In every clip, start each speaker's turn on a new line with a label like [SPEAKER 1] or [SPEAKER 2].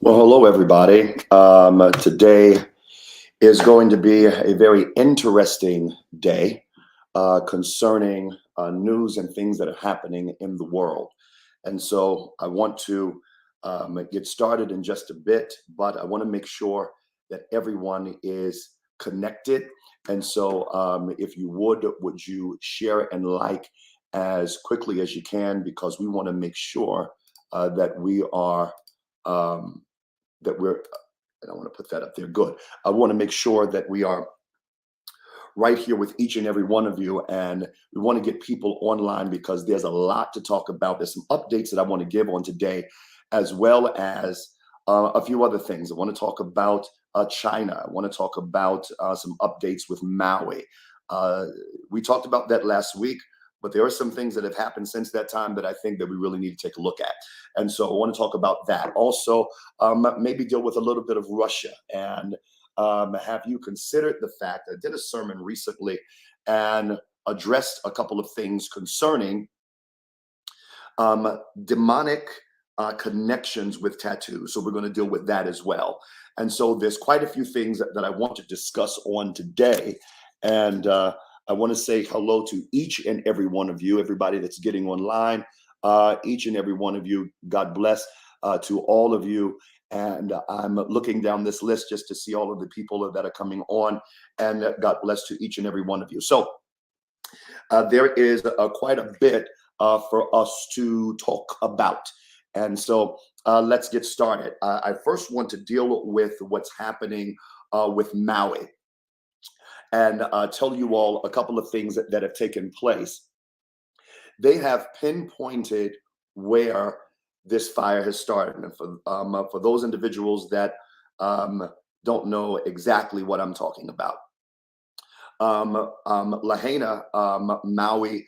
[SPEAKER 1] Well, hello, everybody. Today is going to be a very interesting day concerning news and things that are happening in the world. And so I want to get started in just a bit, but I want to make sure that everyone is connected. And so if you would you share and like as quickly as you can, because we want to make sure that we are. Um, that we're and I want to put that up there. Good. I want to make sure that we are right here with each and every one of you. And we want to get people online because there's a lot to talk about. There's some updates that I want to give on today, as well as a few other things. I want to talk about China. I want to talk about some updates with Maui. We talked about that last week, but there are some things that have happened since that time that I think that we really need to take a look at. And so I want to talk about that. Also, maybe deal with a little bit of Russia. And have you considered the fact I did a sermon recently and addressed a couple of things concerning demonic connections with tattoos. So we're going to deal with that as well. And so there's quite a few things that I want to discuss on today. And I want to say hello to each and every one of you, everybody that's getting online, each and every one of you. God bless to all of you. And I'm looking down this list just to see all of the people that are coming on. And God bless to each and every one of you. So there is quite a bit for us to talk about. And so let's get started. I first want to deal with what's happening with Maui and tell you all a couple of things that have taken place. They have pinpointed where this fire has started. And for those individuals that don't know exactly what I'm talking about, Lahaina, Maui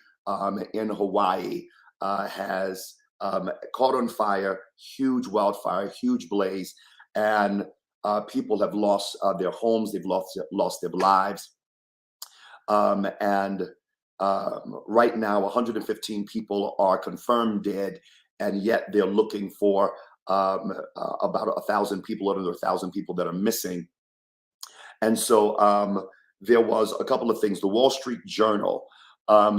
[SPEAKER 1] in Hawaii has caught on fire, huge wildfire, huge blaze, and people have lost their homes, they've lost their lives. And right now, 115 people are confirmed dead, and yet they're looking for about 1,000 people, under 1,000 people that are missing. And so there was a couple of things. The Wall Street Journal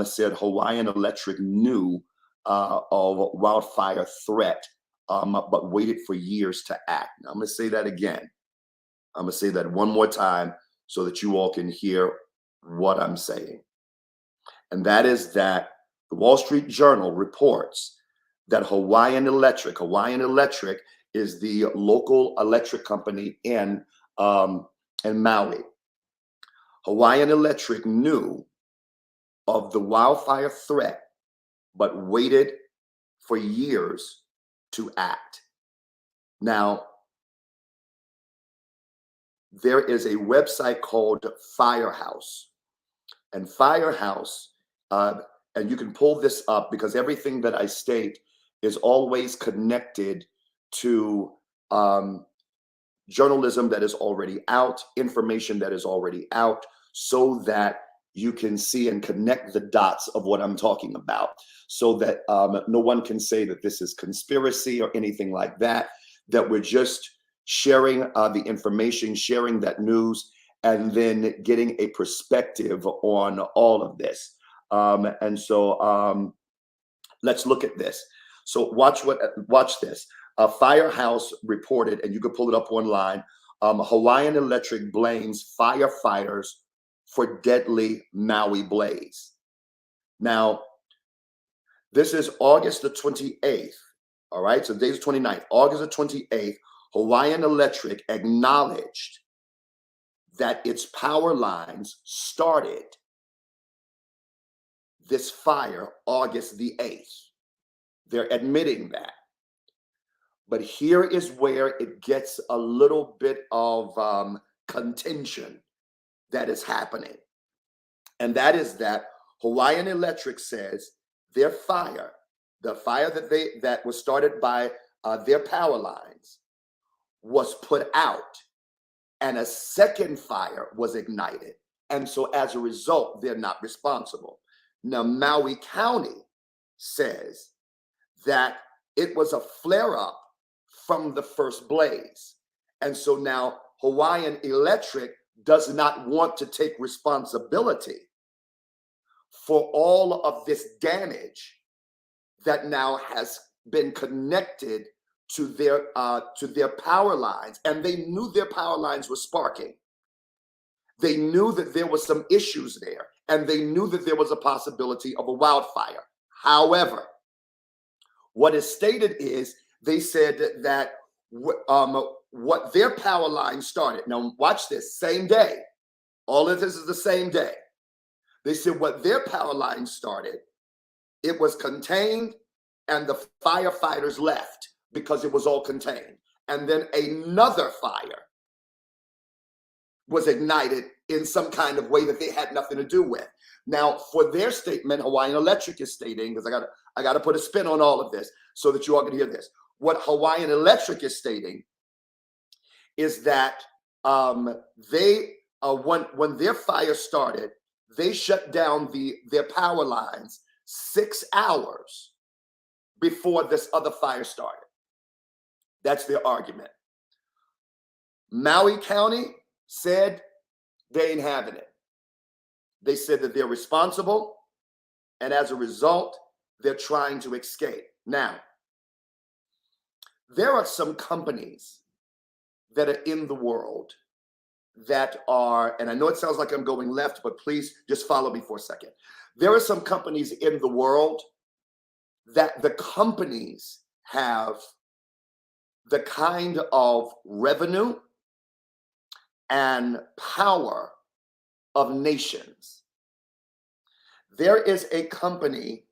[SPEAKER 1] said Hawaiian Electric knew of wildfire threat, but waited for years to act. Now, I'm going to say that again. I'm going to say that one more time so that you all can hear what I'm saying. And that is that the Wall Street Journal reports that Hawaiian Electric is the local electric company in Maui. Hawaiian Electric knew of the wildfire threat, but waited for years to act. Now, there is a website called Firehouse, and Firehouse, and you can pull this up because everything that I state is always connected to journalism that is already out, information that is already out, so that you can see and connect the dots of what I'm talking about, so that no one can say that this is conspiracy or anything like that, that we're just sharing the information, sharing that news, and then getting a perspective on all of this. And so let's look at this. So watch this. Firehouse reported, and you can pull it up online. Hawaiian Electric blames firefighters for deadly Maui blaze. Now, this is August the 28th. All right, so today's the 29th. August the 28th, Hawaiian Electric acknowledged that its power lines started this fire August the 8th. They're admitting that. But here is where it gets a little bit of contention that is happening. And that is that Hawaiian Electric says their fire, the fire that was started by their power lines, was put out, and a second fire was ignited. And so as a result, they're not responsible. Now, Maui County says that it was a flare-up from the first blaze. And so now Hawaiian Electric does not want to take responsibility for all of this damage that now has been connected to their power lines. And they knew their power lines were sparking. They knew that there was some issues there, and they knew that there was a possibility of a wildfire. However, what is stated is they said that what their power line started. Now, watch this, same day. All of this is the same day. They said what their power line started, it was contained, and the firefighters left because it was all contained. And then another fire was ignited in some kind of way that they had nothing to do with. Now, for their statement, Hawaiian Electric is stating, because I got to put a spin on all of this so that you all can hear this. What Hawaiian Electric is stating is that when their fire started, they shut down their power lines 6 hours before this other fire started. That's their argument. Maui County said they ain't having it. They said that they're responsible, and as a result, they're trying to escape. Now, there are some companies that are in the world that are, and I know it sounds like I'm going left, but please just follow me for a second. There are some companies in the world that the companies have the kind of revenue and power of nations. There is a company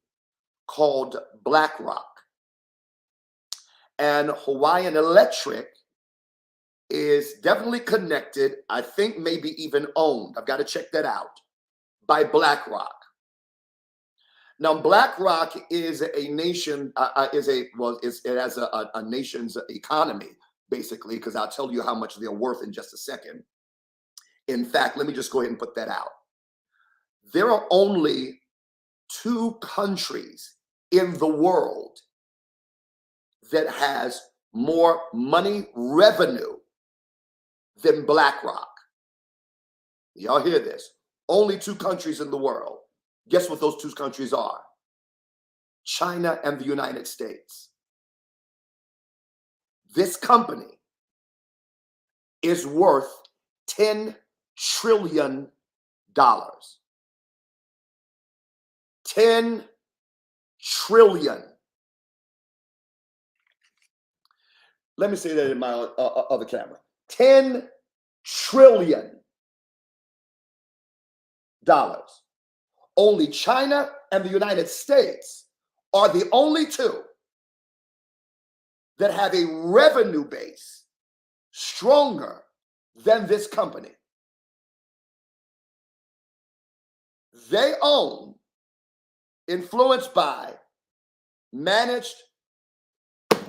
[SPEAKER 1] called BlackRock, and Hawaiian Electric is definitely connected, I think maybe even owned, I've got to check that out, by BlackRock. Now, BlackRock is a nation, it has a nation's economy, basically, because I'll tell you how much they're worth in just a second. In fact, let me just go ahead and put that out. There are only 2 countries in the world that has more money revenue than BlackRock. Y'all hear this? Only 2 countries in the world. Guess what those 2 countries are? China and the United States. This company is worth $10 trillion. $10 trillion. Let me say that in my other camera. $10 trillion. Only China and the United States are the only 2 that have a revenue base stronger than this company. They own, influenced by, managed,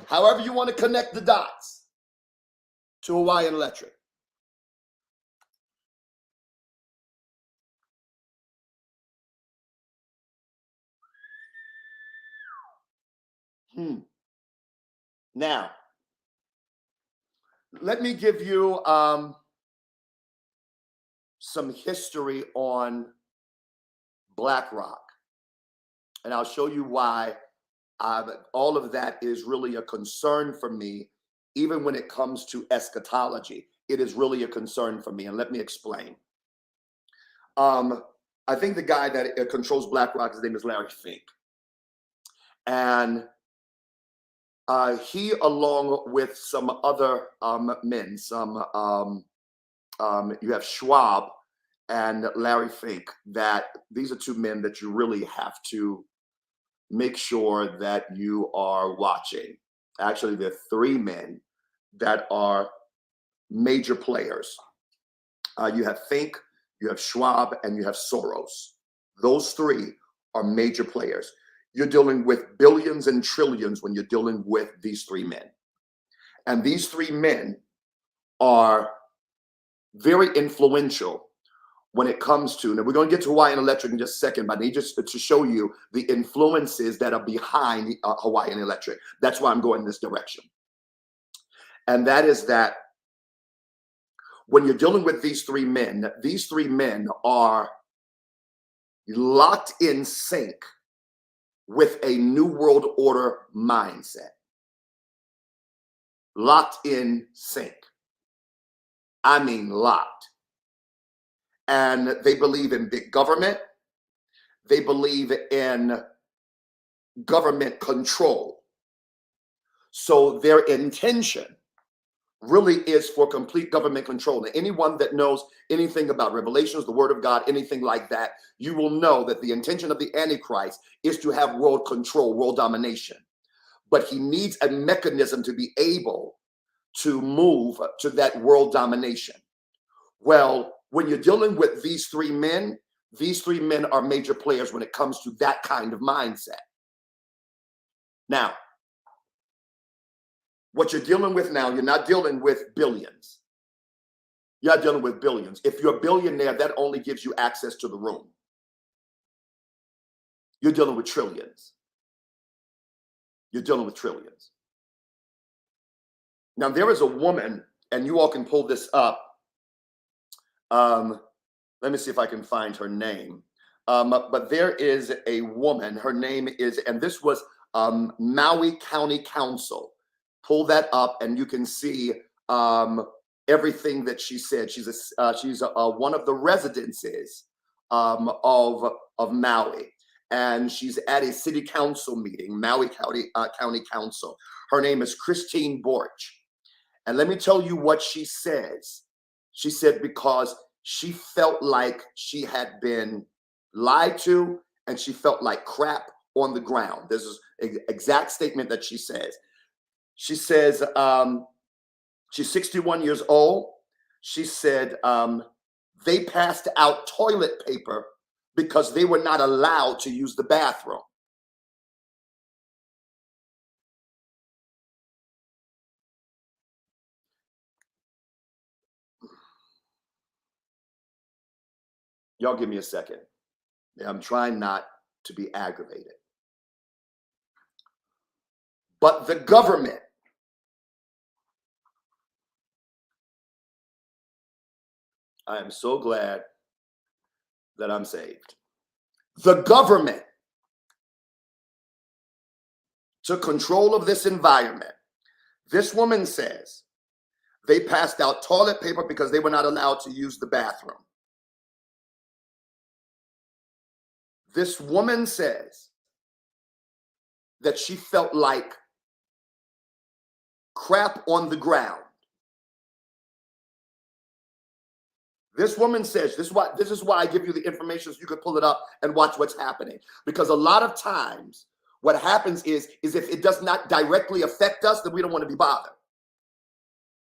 [SPEAKER 1] however you want to connect the dots, to Hawaiian Electric. Now, let me give you some history on BlackRock, and I'll show you why all of that is really a concern for me, even when it comes to eschatology. It is really a concern for me, and let me explain. I think the guy that controls BlackRock, his name is Larry Fink, and he, along with some other men, you have Schwab and Larry Fink, that these are 2 men that you really have to make sure that you are watching. Actually, there are 3 men that are major players. You have Fink, you have Schwab, and you have Soros. Those 3 are major players. You're dealing with billions and trillions when you're dealing with these 3 men. And these 3 men are very influential when it comes to, now we're going to get to Hawaiian Electric in just a second, but I need just to show you the influences that are behind Hawaiian Electric. That's why I'm going this direction. And that is that when you're dealing with these three men are locked in sync with a new world order mindset. Locked in sync. I mean locked. And they believe in big government. They believe in government control. So their intention really is for complete government control. And anyone that knows anything about Revelations, the Word of God, anything like that, you will know that the intention of the Antichrist is to have world control, world domination. But he needs a mechanism to be able to move to that world domination. Well, when you're dealing with these three men are major players when it comes to that kind of mindset. Now, what you're dealing with now, you're not dealing with billions. You're not dealing with billions. If you're a billionaire, that only gives you access to the room. You're dealing with trillions. You're dealing with trillions. Now, there is a woman, and you all can pull this up. Let me see if I can find her name. But there is a woman, her name is, and this was Maui County Council. Pull that up and you can see everything that she said. She's one of the residences of Maui, and she's at a city council meeting, Maui County Council. Her name is Christine Borch. And let me tell you what she says. She said because she felt like she had been lied to and she felt like crap on the ground. This is an exact statement that she says. She says she's 61 years old. She said they passed out toilet paper because they were not allowed to use the bathroom. Y'all give me a second. I'm trying not to be aggravated. But the government, I am so glad that I'm saved. The government took control of this environment. This woman says they passed out toilet paper because they were not allowed to use the bathroom. This woman says that she felt like crap on the ground. This woman says, this is why I give you the information so you can pull it up and watch what's happening. Because a lot of times what happens is if it does not directly affect us, then we don't want to be bothered.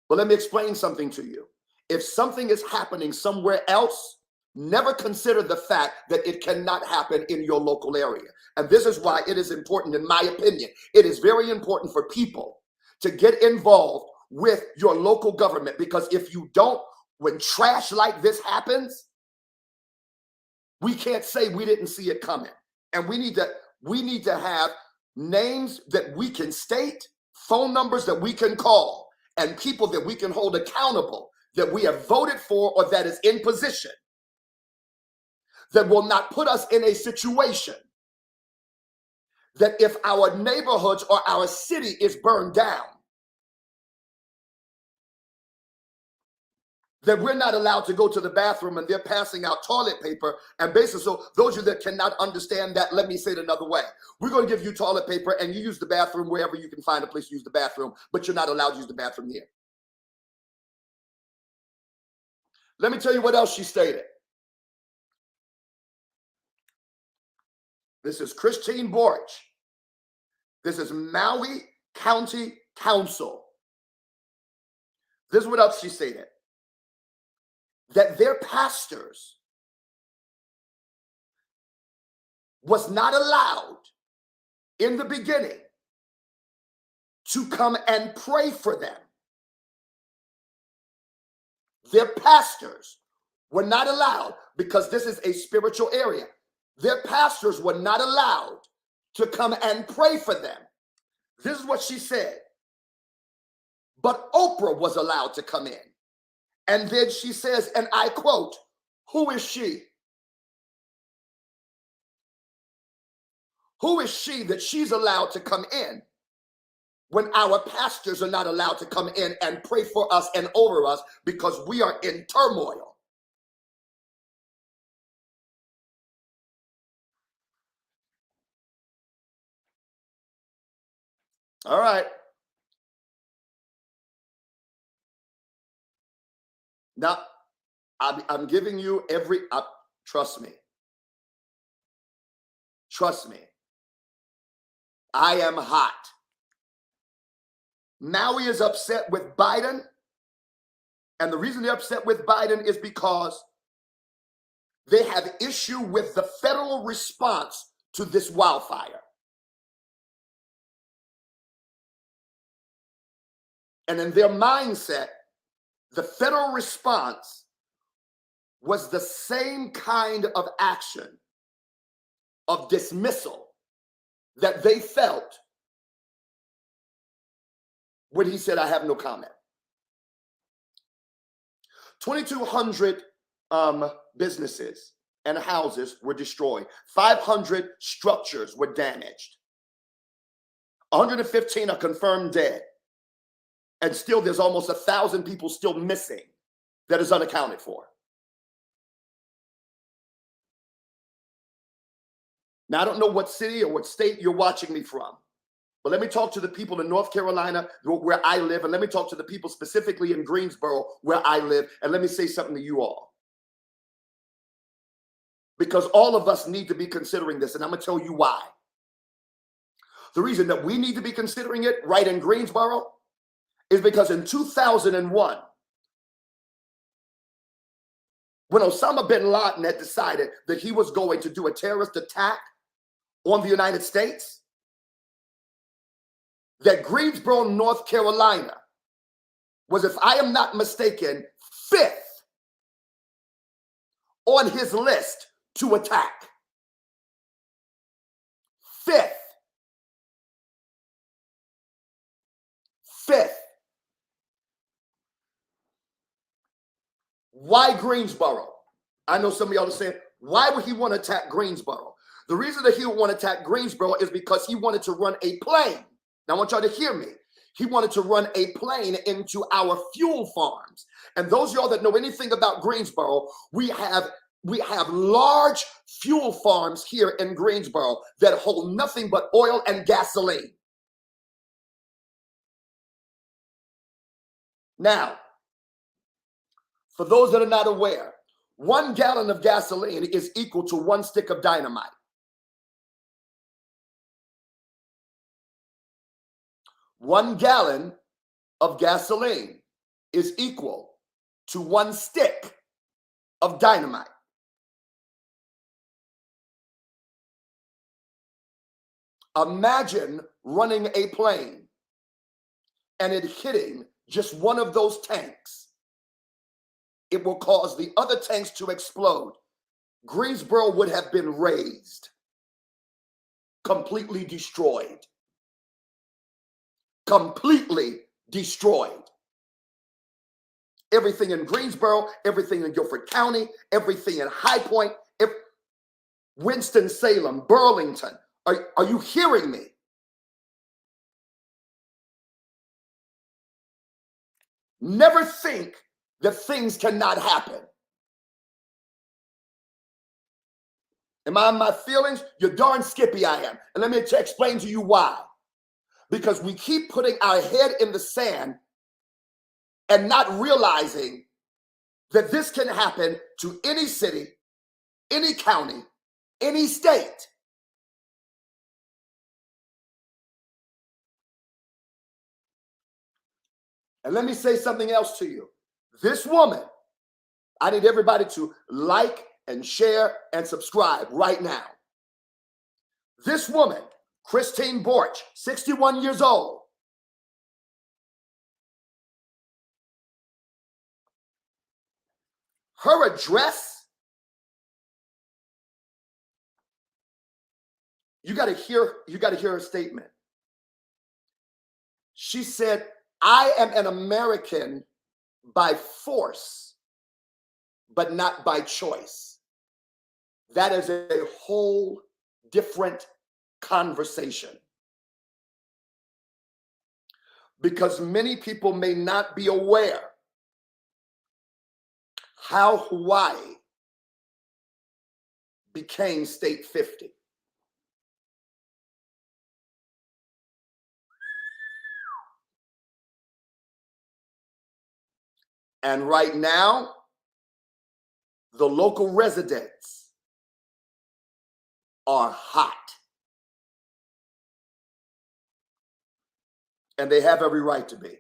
[SPEAKER 1] But let me explain something to you. If something is happening somewhere else, never consider the fact that it cannot happen in your local area. And this is why it is important, in my opinion. It is very important for people to get involved with your local government, because if you don't, when trash like this happens, we can't say we didn't see it coming. And we need to have names that we can state, phone numbers that we can call, and people that we can hold accountable that we have voted for or that is in position that will not put us in a situation that if our neighborhoods or our city is burned down, that we're not allowed to go to the bathroom and they're passing out toilet paper. And basically, so those of you that cannot understand that, let me say it another way. We're going to give you toilet paper and you use the bathroom wherever you can find a place to use the bathroom, but you're not allowed to use the bathroom here. Let me tell you what else she stated. This is Christine Borch. This is Maui County Council. This is what else she stated. That their pastors was not allowed in the beginning to come and pray for them. Their pastors were not allowed, because this is a spiritual area. Their pastors were not allowed to come and pray for them. This is what she said. But Oprah was allowed to come in. And then she says, and I quote, "Who is she? Who is she that she's allowed to come in when our pastors are not allowed to come in and pray for us and over us because we are in turmoil?" All right. Now, I'm giving you trust me. Trust me. I am hot. Maui is upset with Biden. And the reason they're upset with Biden is because they have issue with the federal response to this wildfire. And in their mindset, the federal response was the same kind of action of dismissal that they felt when he said, "I have no comment." 2,200 businesses and houses were destroyed. 500 structures were damaged. 115 are confirmed dead. And still there's almost 1,000 people still missing that is unaccounted for. Now, I don't know what city or what state you're watching me from, but let me talk to the people in North Carolina where I live, and let me talk to the people specifically in Greensboro where I live, and let me say something to you all. Because all of us need to be considering this, and I'm going to tell you why. The reason that we need to be considering it right in Greensboro is because in 2001, when Osama bin Laden had decided that he was going to do a terrorist attack on the United States, that Greensboro, North Carolina was, if I am not mistaken, 5th on his list to attack. 5th. 5th. Why Greensboro? I know some of y'all are saying, why would he want to attack Greensboro? The reason that he would want to attack Greensboro is because he wanted to run a plane. Now, I want y'all to hear me. He wanted to run a plane into our fuel farms. And those of y'all that know anything about Greensboro, we have large fuel farms here in Greensboro that hold nothing but oil and gasoline. Now, for those that are not aware, 1 gallon of gasoline is equal to 1 stick of dynamite. 1 gallon of gasoline is equal to 1 stick of dynamite. Imagine running a plane and it hitting just one of those tanks. It will cause the other tanks to explode. Greensboro would have been razed, completely destroyed. Completely destroyed. Everything in Greensboro, everything in Guilford County, everything in High Point, Winston-Salem, Burlington. Are you hearing me? Never think that things cannot happen. Am I in my feelings? You're darn skippy I am. And let me explain to you why. Because we keep putting our head in the sand and not realizing that this can happen to any city, any county, any state. And let me say something else to you. This woman, I need everybody to like and share and subscribe right now. This woman, Christine Borch, 61 years old, her address, you got to hear her statement. She said, I am an American by force, but not by choice. That is a whole different conversation. Because many people may not be aware how Hawaii became state 50. And right now, the local residents are hot. And they have every right to be.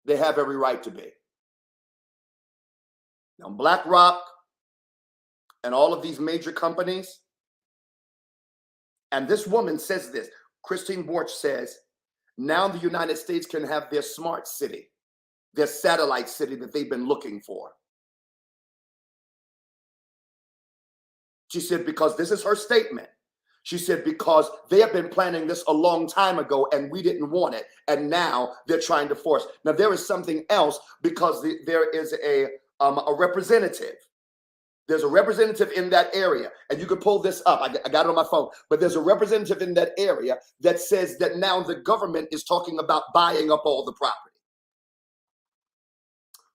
[SPEAKER 1] They have every right to be. Now, BlackRock and all of these major companies, and this woman says this, Christine Borch says, now the United States can have their smart city, their satellite city that they've been looking for. She said, because this is her statement. She said, because they have been planning this a long time ago and we didn't want it. And now they're trying to force. Now, there is something else because there is a representative. There's a representative in that area. And you can pull this up. I got it on my phone. But there's a representative in that area that says that now the government is talking about buying up all the property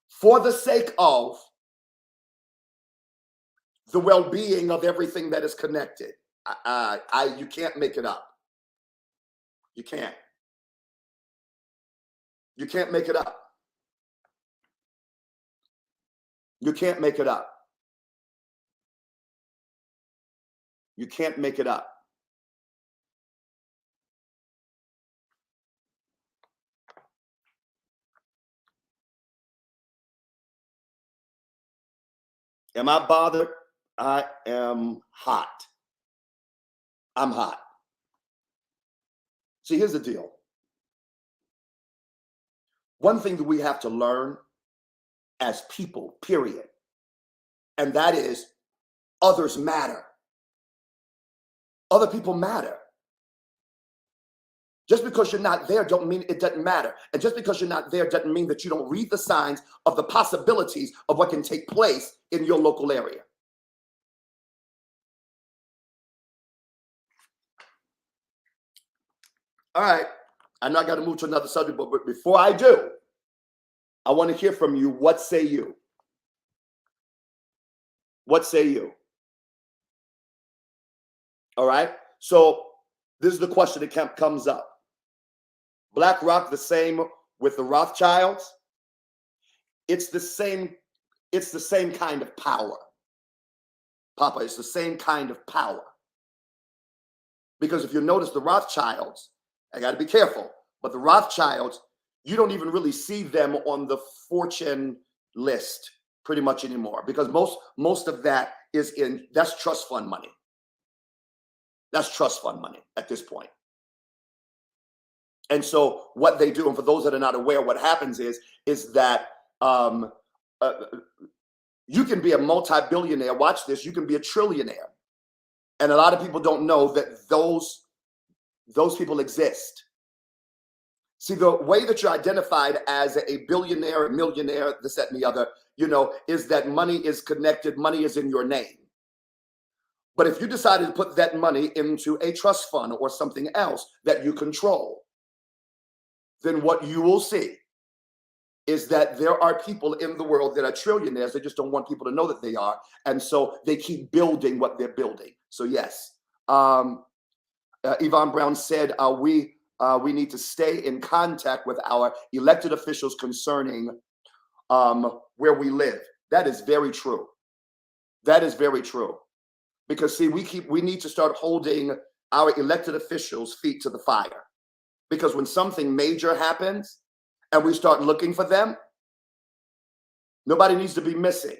[SPEAKER 1] for the sake of the well-being of everything that is connected. You can't make it up. You can't. You can't make it up. You can't make it up. You can't make it up. Am I bothered? I am hot. I'm hot. See, here's the deal. One thing that we have to learn as people, period, and that is others matter. Other people matter. Just because you're not there don't mean it doesn't matter. And just because you're not there doesn't mean that you don't read the signs of the possibilities of what can take place in your local area. All right, I know I got to move to another subject, but before I do, I want to hear from you. What say you? What say you? All right, so this is the question that comes up. BlackRock, the same with the Rothschilds. It's the same kind of power. Papa, it's the same kind of power. Because if you notice the Rothschilds, I got to be careful, but the Rothschilds, you don't even really see them on the fortune list pretty much anymore, because most of that that's trust fund money. That's trust fund money at this point. And so what they do, and for those that are not aware, what happens is that you can be a multi-billionaire. Watch this. You can be a trillionaire. And a lot of people don't know that those people exist. See, the way that you're identified as a billionaire, a millionaire, this, that, and the other, is that money is connected. Money is in your name. But if you decided to put that money into a trust fund or something else that you control, then what you will see is that there are people in the world that are trillionaires. They just don't want people to know that they are. And so they keep building what they're building. So yes, Yvonne Brown said, we need to stay in contact with our elected officials concerning where we live. That is very true. That is very true. Because see, we need to start holding our elected officials' feet to the fire. Because when something major happens and we start looking for them, nobody needs to be missing.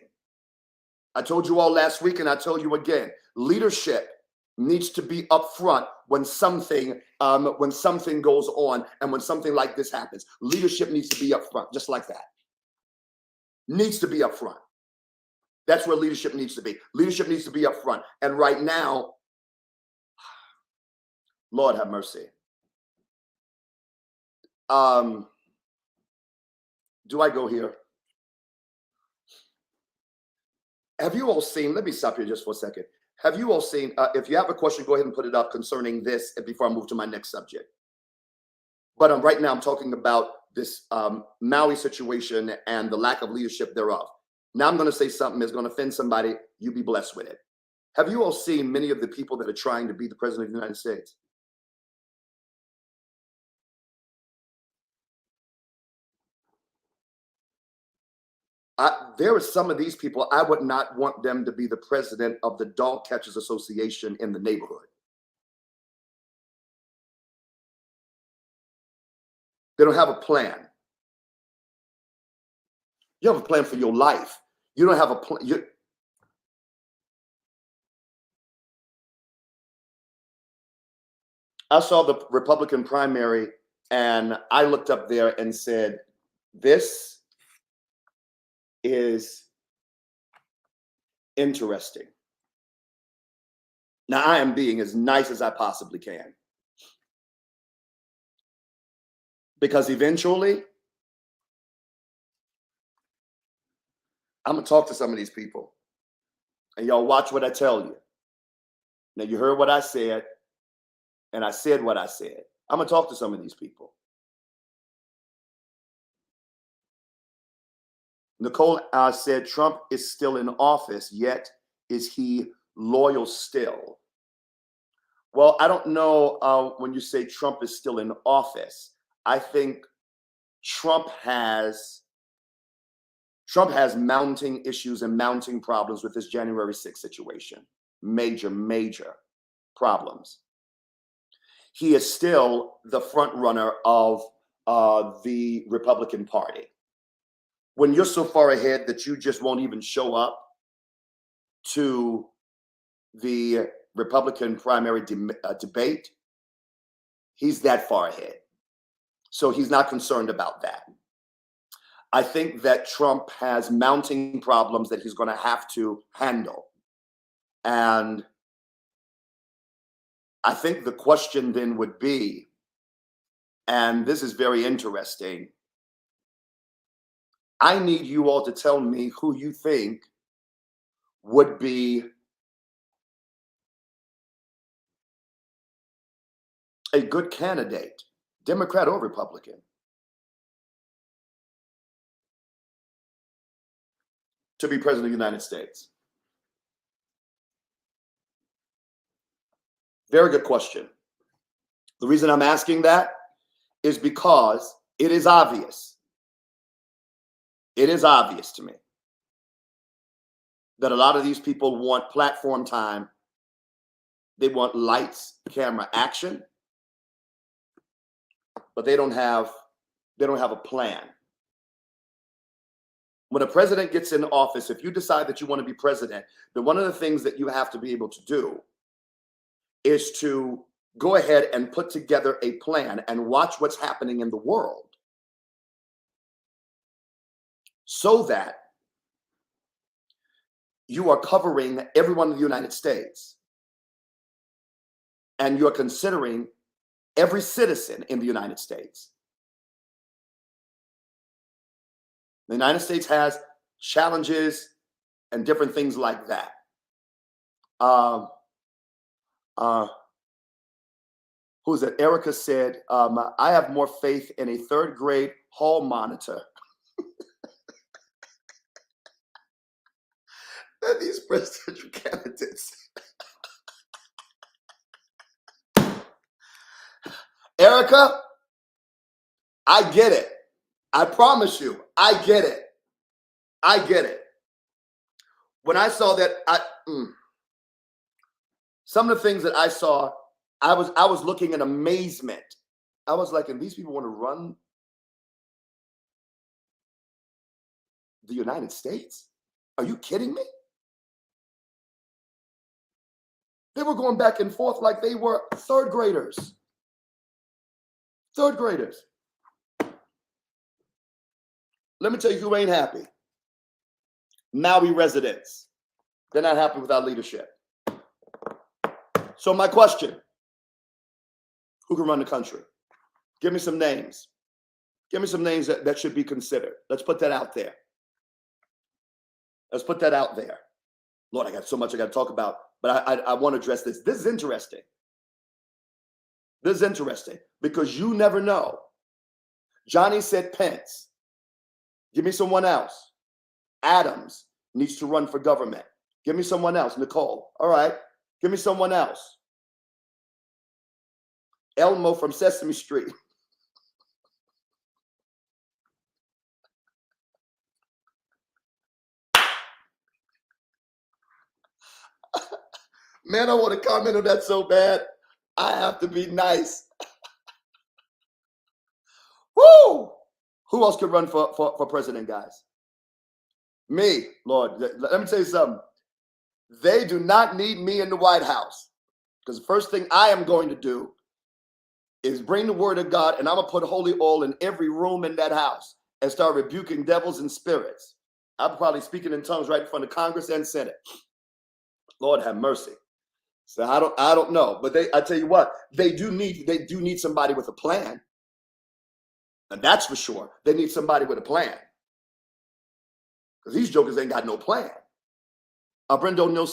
[SPEAKER 1] I told you all last week, and I told you again, leadership needs to be upfront when something goes on and when something like this happens. Leadership needs to be upfront, just like that. Needs to be upfront. That's where leadership needs to be. Leadership needs to be upfront. And right now, Lord have mercy. Do I go here? Have you all seen, let me stop here just for a second. Have you all seen, if you have a question, go ahead and put it up concerning this before I move to my next subject. But right now I'm talking about this Maui situation and the lack of leadership thereof. Now I'm going to say something that's going to offend somebody. You be blessed with it. Have you all seen many of the people that are trying to be the president of the United States? There are some of these people, I would not want them to be the president of the Dog Catchers Association in the neighborhood. They don't have a plan. You have a plan for your life. You don't have a plan. I saw the Republican primary and I looked up there and said, this is interesting. Now, I am being as nice as I possibly can. Because eventually, I'm going to talk to some of these people. And y'all watch what I tell you. Now, you heard what I said, and I said what I said. I'm going to talk to some of these people. Nicole said Trump is still in office, yet is he loyal still? Well, I don't know when you say Trump is still in office. I think Trump has mounting issues and mounting problems with this January 6th situation. Major problems. He is still the front runner of the Republican Party. When you're so far ahead that you just won't even show up to the Republican primary debate, he's that far ahead. So he's not concerned about that. I think that Trump has mounting problems that he's going to have to handle. And I think the question then would be, and this is very interesting, I need you all to tell me who you think would be a good candidate, Democrat or Republican, to be president of the United States. Very good question. The reason I'm asking that is because it is obvious. It is obvious to me that a lot of these people want platform time. They want lights, camera, action, but they don't have a plan. When a president gets in office, if you decide that you want to be president, then one of the things that you have to be able to do is to go ahead and put together a plan and watch what's happening in the world so that you are covering everyone in the United States and you're considering every citizen in the United States. The United States has challenges and different things like that. Who's that? Erica said, I have more faith in a third grade hall monitor than these presidential candidates. Erica, I get it. I promise you, I get it. I get it. When I saw that, some of the things that I saw, I was looking in amazement. I was like, and these people want to run the United States? Are you kidding me? They were going back and forth like they were third graders. Third graders. Let me tell you who ain't happy. Maui residents. They're not happy with our leadership. So my question, who can run the country? Give me some names. Give me some names that should be considered. Let's put that out there. Let's put that out there. Lord, I got so much I got to talk about, but I want to address this. This is interesting. This is interesting because you never know. Johnny said Pence. Give me someone else. Adams needs to run for government. Give me someone else. Nicole. All right. Give me someone else. Elmo from Sesame Street. Man, I want to comment on that so bad. I have to be nice. Woo! Who else could run for president, guys? Me, Lord. Let me tell you something. They do not need me in the White House. Because the first thing I am going to do is bring the word of God, and I'm going to put holy oil in every room in that house and start rebuking devils and spirits. I'm probably speaking in tongues right in front of Congress and Senate. Lord have mercy. So I don't know. But I tell you what, they do need somebody with a plan. And that's for sure. They need somebody with a plan. Because these jokers ain't got no plan. Brenda O'Neill,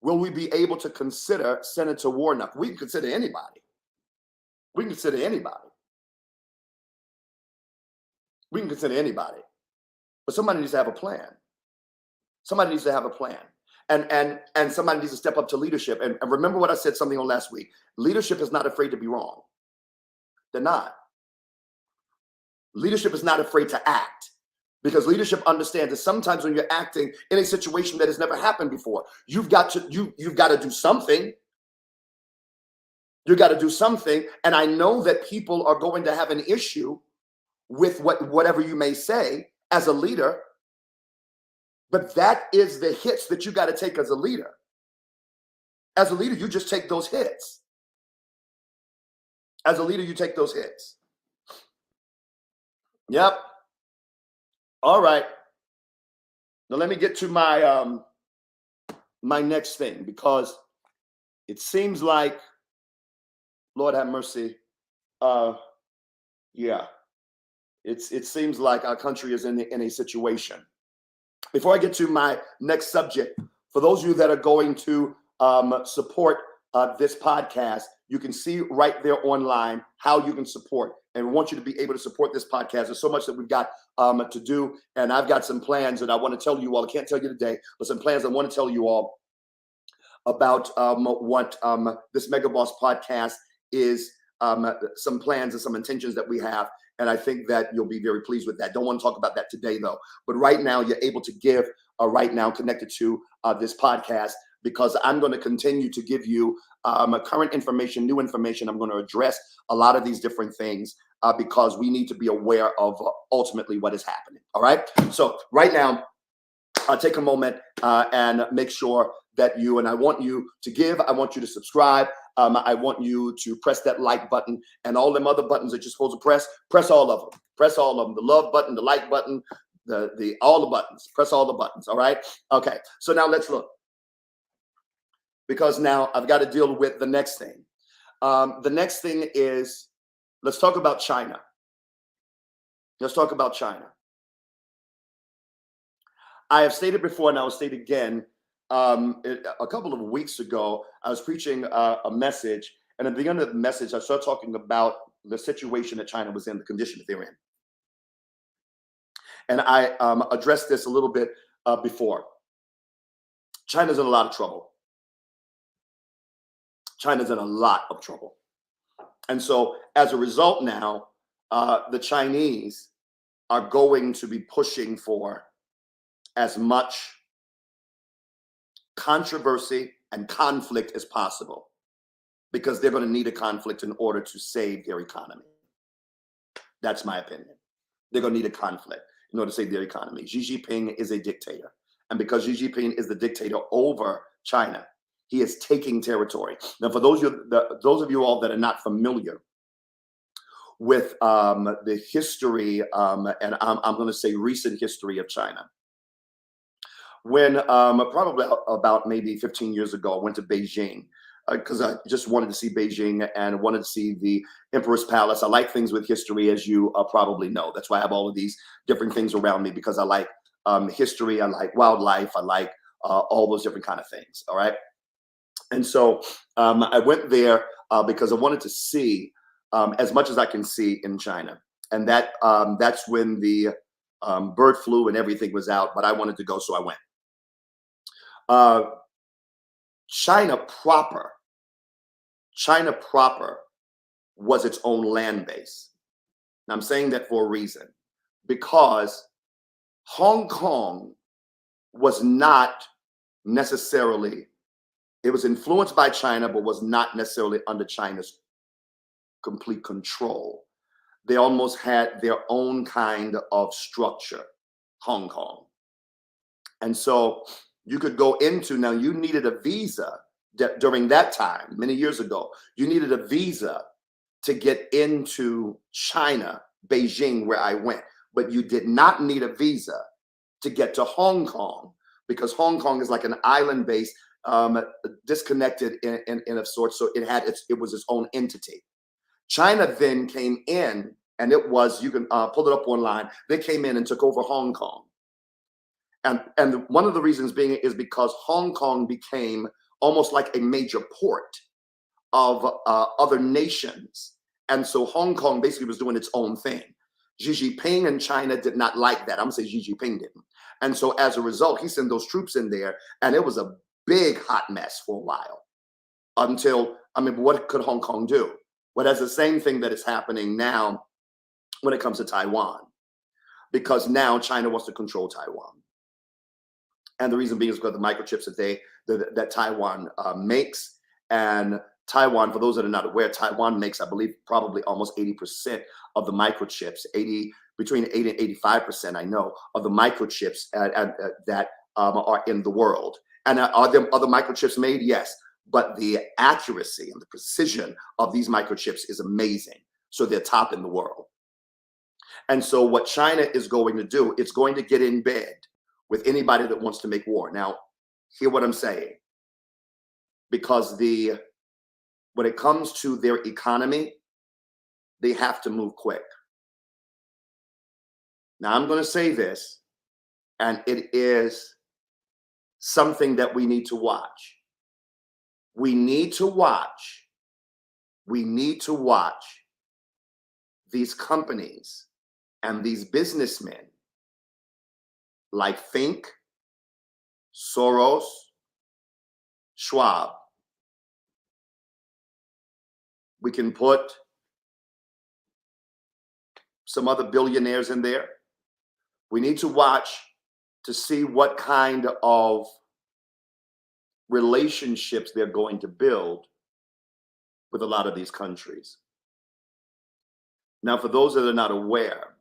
[SPEAKER 1] will we be able to consider Senator Warnock? We can consider anybody. We can consider anybody. We can consider anybody. But somebody needs to have a plan. Somebody needs to have a plan. And somebody needs to step up to leadership. And remember what I said something on last week. Leadership is not afraid to be wrong. They're not. Leadership is not afraid to act. Because leadership understands that sometimes when you're acting in a situation that has never happened before, you've got to do something. You got to do something. And I know that people are going to have an issue with whatever you may say as a leader. But that is the hits that you got to take as a leader. As a leader, you just take those hits. As a leader, you take those hits. Yep. All right. Now let me get to my my next thing, because it seems like, Lord have mercy. Yeah. It seems like our country is in a situation. Before I get to my next subject, for those of you that are going to support this podcast, you can see right there online how you can support. And we want you to be able to support this podcast. There's so much that we've got to do. And I've got some plans that I want to tell you all. I can't tell you today, but some plans I want to tell you all about what this Mega Boss podcast is, some plans and some intentions that we have. And I think that you'll be very pleased with that. Don't want to talk about that today, though. But right now, you're able to give right now connected to this podcast, because I'm going to continue to give you current information, new information. I'm going to address a lot of these different things because we need to be aware of ultimately what is happening. All right. So right now, take a moment and make sure that and I want you to give. I want you to subscribe. I want you to press that like button and all them other buttons that you're supposed to press all of them. Press all of them. The love button, the like button, all the buttons. Press all the buttons. All right. Okay. So now let's look. Because now I've got to deal with the next thing. The next thing is, let's talk about China. Let's talk about China. I have stated before, and I will state again, a couple of weeks ago, I was preaching a message, and at the end of the message, I started talking about the situation that China was in, the condition that they're in. And I addressed this a little bit before. China's in a lot of trouble. China's in a lot of trouble. And so as a result now, the Chinese are going to be pushing for as much controversy and conflict as possible, because they're going to need a conflict in order to save their economy. That's my opinion. They're going to need a conflict in order to save their economy. Xi Jinping is a dictator. And because Xi Jinping is the dictator over China, he is taking territory. Now, for those of you all that are not familiar with the history, and I'm going to say recent history of China, when probably about maybe 15 years ago, I went to Beijing because I just wanted to see Beijing and wanted to see the Emperor's Palace. I like things with history, as you probably know. That's why I have all of these different things around me, because I like history, I like wildlife, I like all those different kind of things. All right. And so I went there because I wanted to see as much as I can see in China. And that's when the bird flu and everything was out, but I wanted to go, so I went. China proper was its own land base. And I'm saying that for a reason, because Hong Kong was not necessarily, it was influenced by China, but was not necessarily under China's complete control. They almost had their own kind of structure, Hong Kong. And so you could go into, now you needed a visa during that time, many years ago, you needed a visa to get into China, Beijing, where I went, but you did not need a visa to get to Hong Kong, because Hong Kong is like an island base, disconnected in a sort. So it was its own entity. China then came in, and it was, you can pull it up online. They came in and took over Hong Kong. And one of the reasons being is because Hong Kong became almost like a major port of other nations. And so Hong Kong basically was doing its own thing. Xi Jinping in China did not like that. I'm gonna say Xi Jinping didn't. And so as a result, he sent those troops in there, and it was a big hot mess for a while until, I mean, what could Hong Kong do? Well, that's the same thing that is happening now when it comes to Taiwan, because now China wants to control Taiwan. And the reason being is because of the microchips that Taiwan makes. And Taiwan, for those that are not aware, Taiwan makes, I believe, probably almost 80% of the microchips, between 80 and 85%, I know, of the microchips that are in the world. And are there other microchips made? Yes. But the accuracy and the precision of these microchips is amazing. So they're top in the world. And so what China is going to do, it's going to get in bed with anybody that wants to make war. Now, hear what I'm saying. Because when it comes to their economy, they have to move quick. Now, I'm going to say this, and it is something that we need to watch. We need to watch these companies and these businessmen like Fink, Soros, Schwab. We can put some other billionaires in there. We need to watch to see what kind of relationships they're going to build with a lot of these countries. Now, for those that are not aware,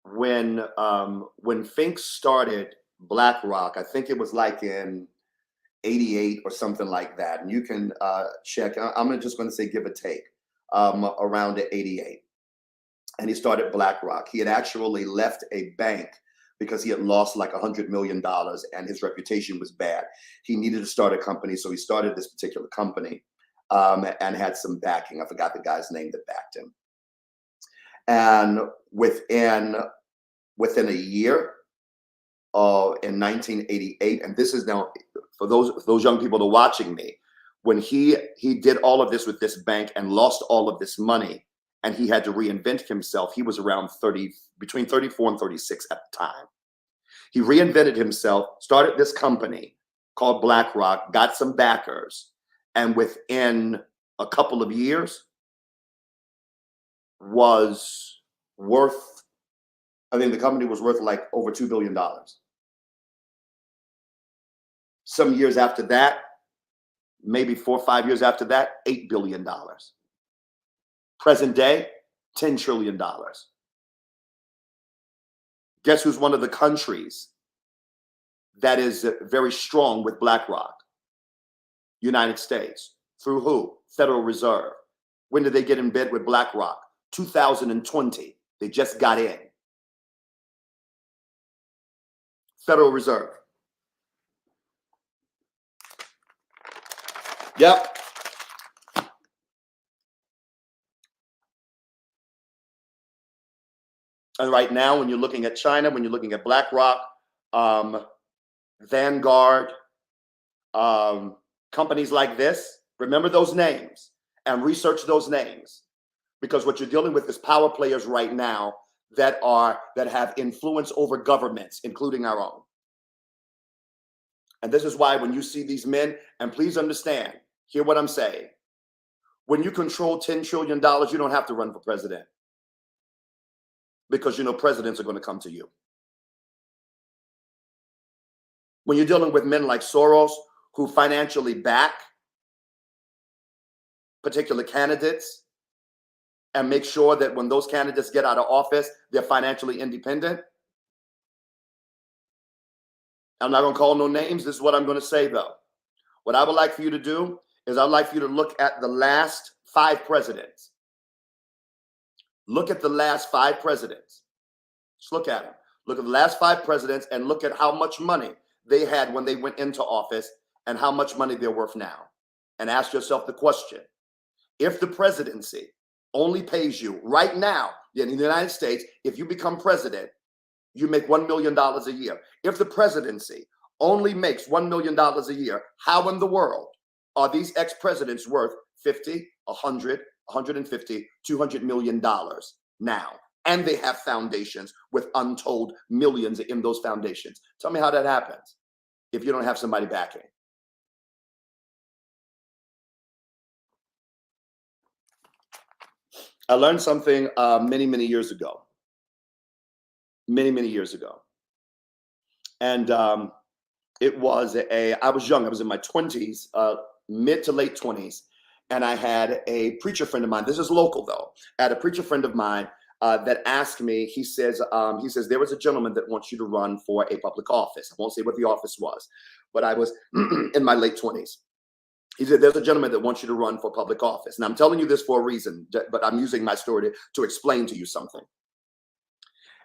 [SPEAKER 1] when Fink started BlackRock, I think it was like in 88 or something like that. And you can check, I'm just going to say give or take, around 88. And he started BlackRock. He had actually left a bank because he had lost like $100 million and his reputation was bad. He needed to start a company, so he started this particular company and had some backing. I forgot the guy's name that backed him. And within a year, in 1988, and this is now for those young people that are watching me, when he did all of this with this bank and lost all of this money, and he had to reinvent himself. He was around between 34 and 36 at the time. He reinvented himself, started this company called BlackRock, got some backers, and within a couple of years was worth, I think the company was worth like over $2 billion. Some years after that, maybe 4 or 5 years after that, $8 billion. Present day, $10 trillion. Guess who's one of the countries that is very strong with BlackRock? United States. Through who? Federal Reserve. When did they get in bed with BlackRock? 2020. They just got in. Federal Reserve. Yep. And right now, when you're looking at China, when you're looking at BlackRock, Vanguard, companies like this, remember those names and research those names, because what you're dealing with is power players right now that have influence over governments, including our own. And this is why when you see these men, and please understand, hear what I'm saying. When you control $10 trillion, you don't have to run for president, because you know presidents are going to come to you. When you're dealing with men like Soros, who financially back particular candidates and make sure that when those candidates get out of office, they're financially independent. I'm not going to call no names. This is what I'm going to say, though. What I would like for you to do is I'd like for you to look at the last 5 presidents. Look at the last 5 presidents. Just look at them. Look at the last 5 presidents and look at how much money they had when they went into office and how much money they're worth now. And ask yourself the question, if the presidency only pays you right now in the United States, if you become president, you make $1 million a year. If the presidency only makes $1 million a year, how in the world are these ex-presidents worth 50, 100, 150, $200 million now? And they have foundations with untold millions in those foundations. Tell me how that happens if you don't have somebody backing. I learned something many years ago. Many years ago. And it was I was young. I was in my 20s, mid to late 20s. And I had a preacher friend of mine. This is local, though. I had a preacher friend of mine that asked me, he says, there was a gentleman that wants you to run for a public office. I won't say what the office was, but I was in my late 20s. He said, there's a gentleman that wants you to run for public office. And I'm telling you this for a reason, but I'm using my story to explain to you something.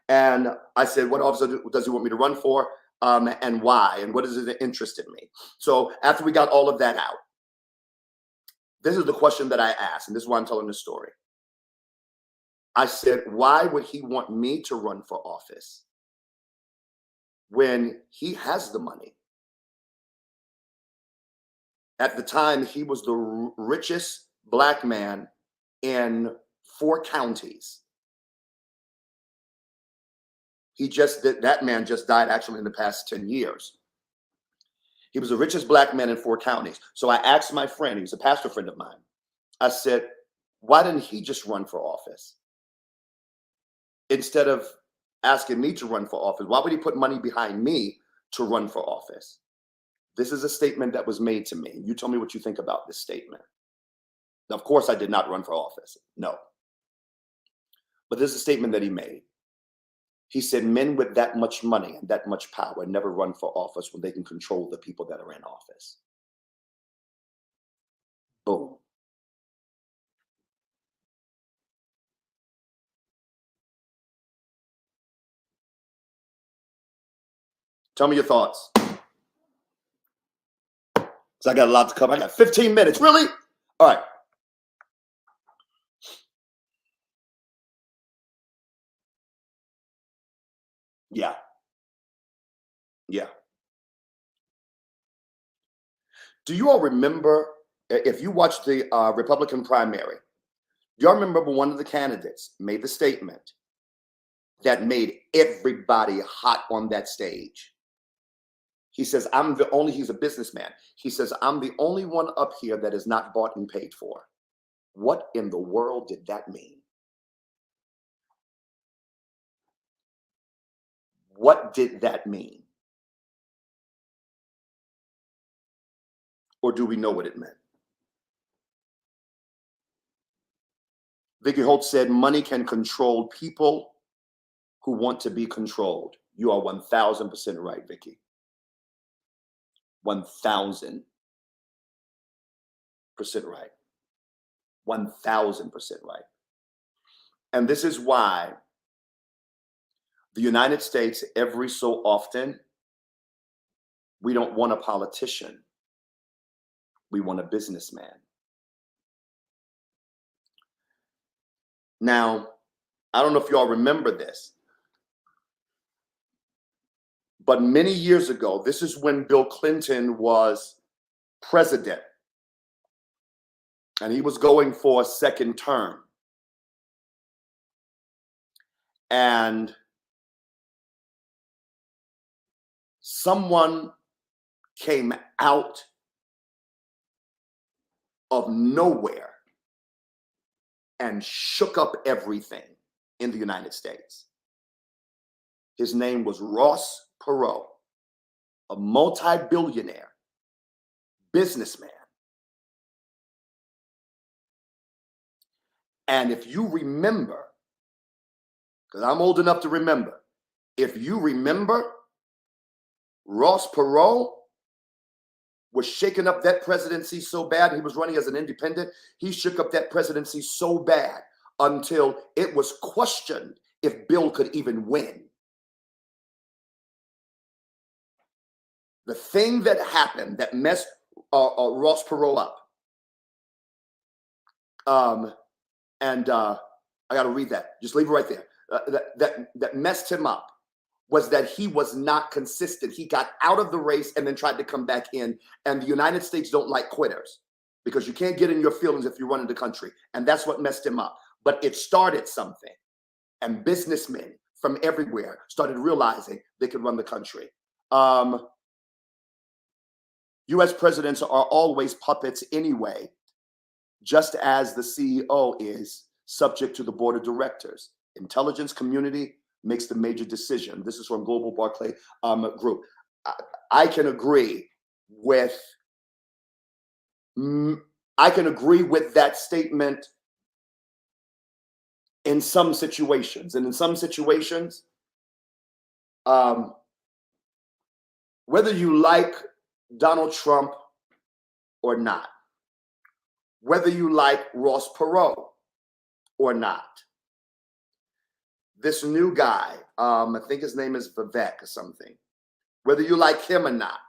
[SPEAKER 1] And I said, what office does he want me to run for, and why? And what is his interest in me? So after we got all of that out, this is the question that I asked, and this is why I'm telling this story. I said, why would he want me to run for office when he has the money? At the time, he was the richest Black man in 4 counties. That man just died actually in the past 10 years. He was the richest Black man in 4 counties. So I asked my friend, he was a pastor friend of mine. I said, why didn't he just run for office? Instead of asking me to run for office, why would he put money behind me to run for office? This is a statement that was made to me. You tell me what you think about this statement. Now, of course, I did not run for office. No. But this is a statement that he made. He said, men with that much money and that much power never run for office when they can control the people that are in office. Boom. Tell me your thoughts. So I got a lot to cover. I got 15 minutes. Really? All right. Yeah. Yeah. Do you all remember, if you watched the Republican primary, do y'all remember one of the candidates made the statement that made everybody hot on that stage? He says, he's a businessman. He says, I'm the only one up here that is not bought and paid for. What in the world did that mean? What did that mean? Or do we know what it meant? Vicky Holt said, money can control people who want to be controlled. You are 1000% right, Vicky. 1000% right. 1000% right. And this is why the United States, every so often, we don't want a politician We want a businessman. Now, I don't know if y'all remember this, but many years ago, this is when Bill Clinton was president, and he was going for a second term. And someone came out of nowhere and shook up everything in the United States. His name was Ross Perot, a multi-billionaire businessman. And if you remember, because I'm old enough to remember, if you remember, Ross Perot was shaking up that presidency so bad. He was running as an independent. He shook up that presidency so bad until it was questioned if Bill could even win. The thing that happened that messed Ross Perot up, I got to read that. Just leave it right there. That messed him up was that he was not consistent. He got out of the race and then tried to come back in. And the United States don't like quitters because you can't get in your feelings if you're running the country. And that's what messed him up. But it started something. And businessmen from everywhere started realizing they could run the country. U.S. presidents are always puppets anyway, just as the CEO is subject to the board of directors. Intelligence community makes the major decision. This is from Global Barclay Group. I can agree with that statement in some situations. And in some situations, whether you like Donald Trump or not, whether you like Ross Perot or not, this new guy, I think his name is Vivek or something, whether you like him or not,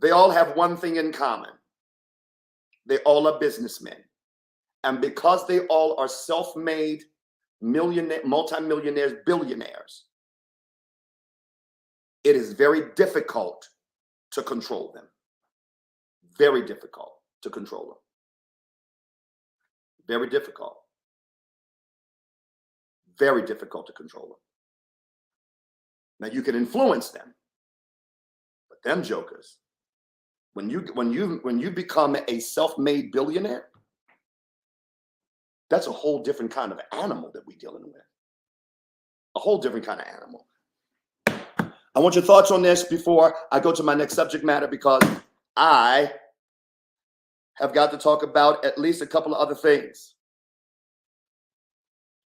[SPEAKER 1] they all have one thing in common. They all are businessmen. And because they all are self-made millionaire, multimillionaires, billionaires, it is very difficult to control them. Very difficult to control them. Very difficult. Very difficult to control them. Now you can influence them, but them jokers, when you become a self-made billionaire, that's a whole different kind of animal that we're dealing with. A whole different kind of animal. I want your thoughts on this before I go to my next subject matter, because I have got to talk about at least a couple of other things.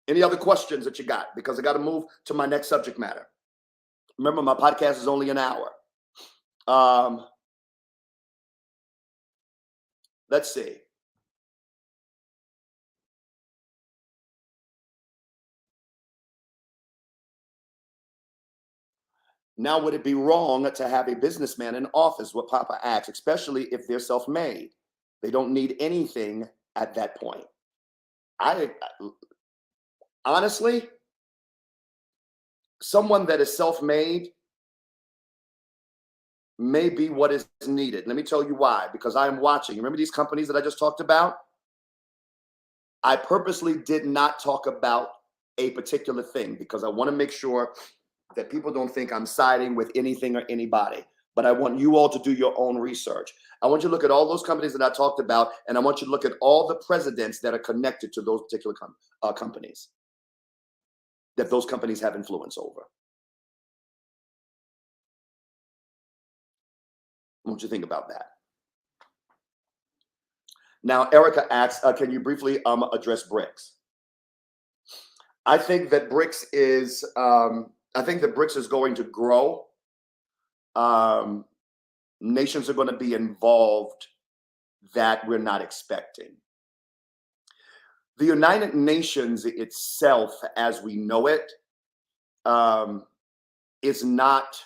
[SPEAKER 1] Any other questions that you got? Because I got to move to my next subject matter. Remember, my podcast is only an hour. Let's see. Now, would it be wrong to have a businessman in office? What Papa asks, especially if they're self-made. They don't need anything at that point. Honestly, someone that is self-made may be what is needed. Let me tell you why. Because I am watching. Remember these companies that I just talked about? I purposely did not talk about a particular thing because I want to make sure that people don't think I'm siding with anything or anybody. But I want you all to do your own research. I want you to look at all those companies that I talked about, and I want you to look at all the presidents that are connected to those particular companies, that those companies have influence over. I want you to think about that. Now, Erica asks, can you briefly address BRICS? I think that BRICS is going to grow. Nations are going to be involved that we're not expecting. The United Nations itself, as we know it, is not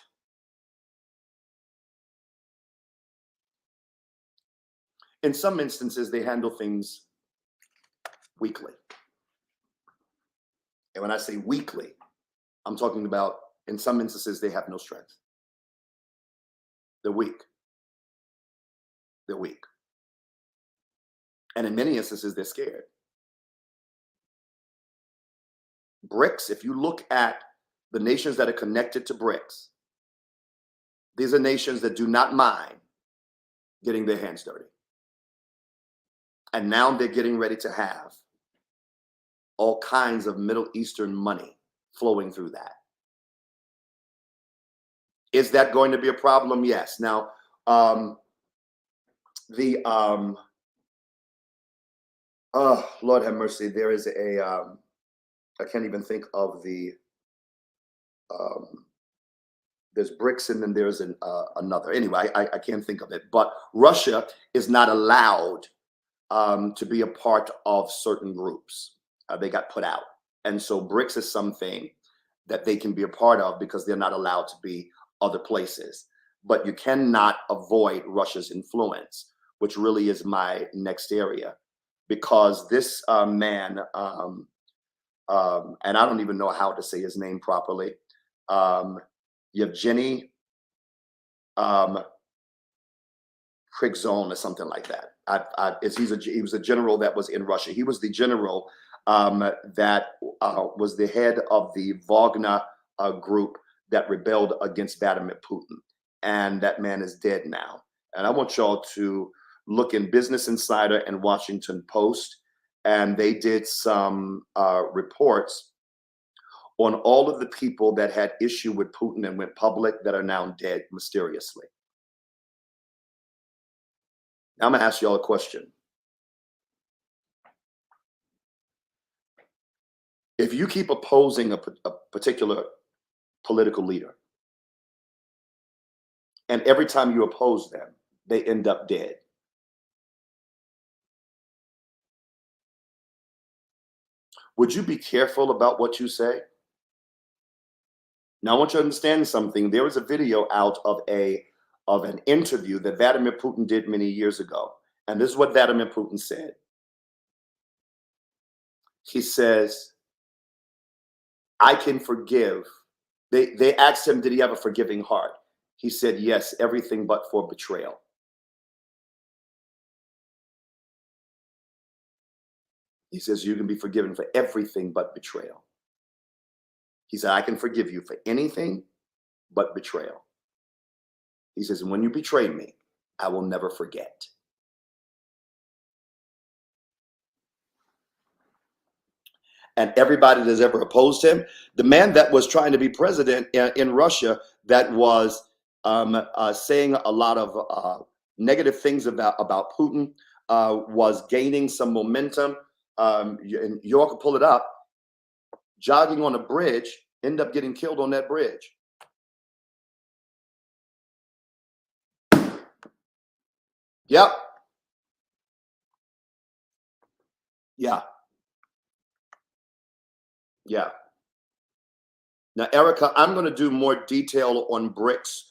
[SPEAKER 1] in some instances, they handle things weakly. And when I say weakly, I'm talking about in some instances, they have no strength. They're weak. They're weak. And in many instances, they're scared. BRICS, if you look at the nations that are connected to BRICS, these are nations that do not mind getting their hands dirty. And now they're getting ready to have all kinds of Middle Eastern money flowing through that. Is that going to be a problem? Yes. Now, oh, Lord have mercy. There is I can't even think of there's BRICS and then there's another. Anyway, I can't think of it. But Russia is not allowed to be a part of certain groups. They got put out. And so BRICS is something that they can be a part of because they're not allowed to be other places. But you cannot avoid Russia's influence, which really is my next area, because this man, and I don't even know how to say his name properly, Yevgeny Prigozhin or something like that. He was a general that was in Russia. He was the general that was the head of the Wagner group that rebelled against Vladimir Putin. And that man is dead now. And I want y'all to look in Business Insider and Washington Post. And they did some reports on all of the people that had issue with Putin and went public that are now dead mysteriously. Now I'm going to ask y'all a question. If you keep opposing a particular political leader, and every time you oppose them, they end up dead, would you be careful about what you say? Now, I want you to understand something. There was a video out of an interview that Vladimir Putin did many years ago. And this is what Vladimir Putin said. He says, I can forgive. They asked him, did he have a forgiving heart? He said, yes, everything but for betrayal. He says, you can be forgiven for everything but betrayal. He said, I can forgive you for anything but betrayal. He says, and when you betray me, I will never forget. And everybody that's ever opposed him, the man that was trying to be president in Russia, that was saying a lot of negative things about Putin, was gaining some momentum. And you all can pull it up. Jogging on a bridge, end up getting killed on that bridge. Yep. Yeah. Yeah. Now, Erica, I'm going to do more detail on BRICS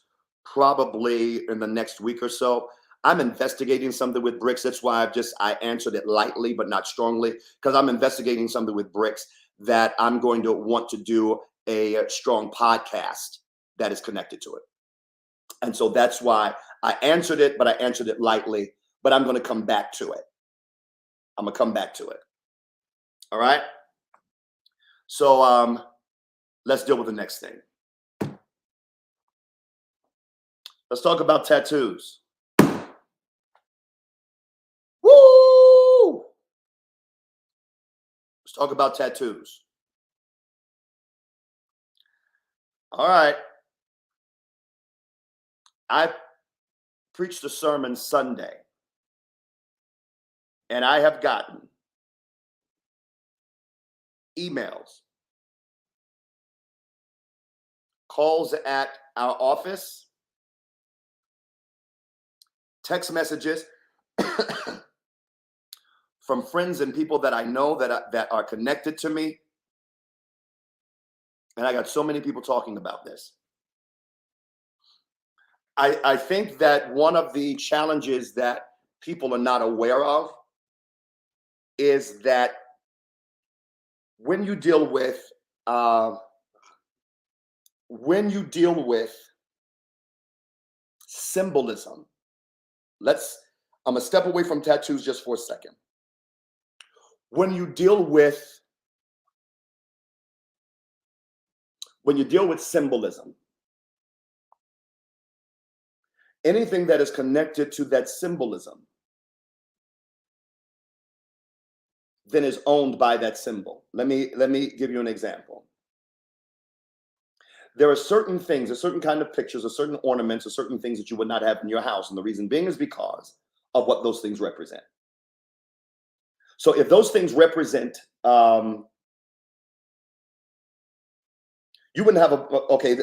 [SPEAKER 1] probably in the next week or so. I'm investigating something with BRICS. That's why I answered it lightly, but not strongly, because I'm investigating something with BRICS that I'm going to want to do a strong podcast that is connected to it. And so that's why I answered it, but I answered it lightly, but I'm going to come back to it. I'm going to come back to it. All right. So let's deal with the next thing. Let's talk about tattoos. Woo! Let's talk about tattoos. All right. I preached a sermon Sunday, and I have gotten emails, calls at our office, text messages from friends and people that I know that are connected to me. And I got so many people talking about this. I think that one of the challenges that people are not aware of is that when you deal with symbolism, I'm gonna step away from tattoos just for a second. When you deal with symbolism, anything that is connected to that symbolism then is owned by that symbol. Let me give you an example. There are certain things, a certain kind of pictures, a certain ornaments, or certain things that you would not have in your house. And the reason being is because of what those things represent. So if those things represent, you wouldn't have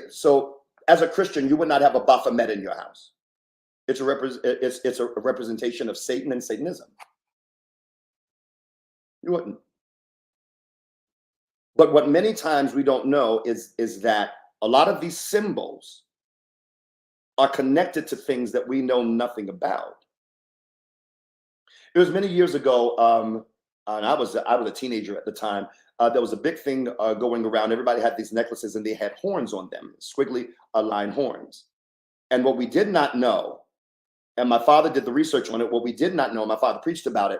[SPEAKER 1] so as a Christian, you would not have a Baphomet in your house. It's a representation of Satan and Satanism. You wouldn't. But what many times we don't know is that a lot of these symbols are connected to things that we know nothing about. It was many years ago, and I was a teenager at the time. There was a big thing going around. Everybody had these necklaces and they had horns on them, squiggly line horns. And what we did not know, and my father did the research on it, what we did not know, my father preached about it.